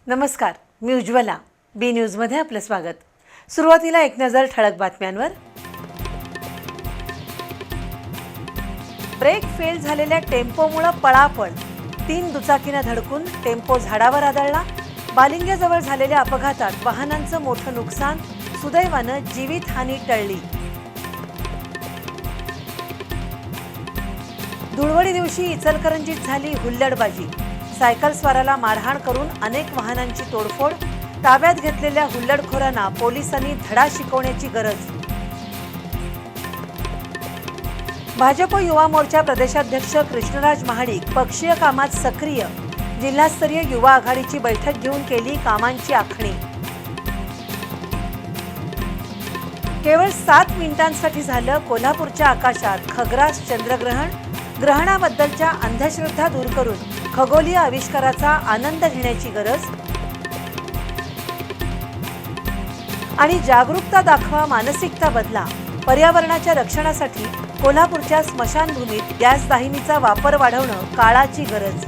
नमस्कार, मी उज्ज्वला. बी न्यूजमध्ये आपलं स्वागत. सुरुवातीला एक नजर ठळक बातम्यांवर. ब्रेक फेल झालेल्या टेम्पोमुळे पळापळ. 3 दुचाकीनं धडकून टेम्पो झाडावर आदळला. बालिंग्याजवळ झालेल्या अपघातात वाहनांचं मोठं नुकसान. सुदैवानं जीवितहानी टळली. धुळवडी दिवशी इचलकरंजीत झाली हुल्लडबाजी. सायकल स्वाराला मारहाण करून अनेक वाहनांची तोडफोड. ताब्यात घेतलेल्या हुल्लडखोरांना पोलिसांनी धडा शिकवण्याची गरज. भाजप युवा मोर्चा प्रदेशाध्यक्ष कृष्णराज महाडिक पक्षीय कामात सक्रिय. जिल्हास्तरीय युवा आघाडीची बैठक घेऊन केली कामांची आखणी. केवळ 7 मिनिटांसाठी झालं कोल्हापूरच्या आकाशात खग्रास चंद्रग्रहण. ग्रहणाबद्दलच्या अंधश्रद्धा दूर करून खगोलीय आविष्काराचा आनंद घेण्याची गरज. आणि जागरूकता दाखवा, मानसिकता बदला. पर्यावरणाच्या रक्षणासाठी कोल्हापूरच्या स्मशानभूमीत गॅस दाहिनीचा वापर वाढवणं काळाची गरज.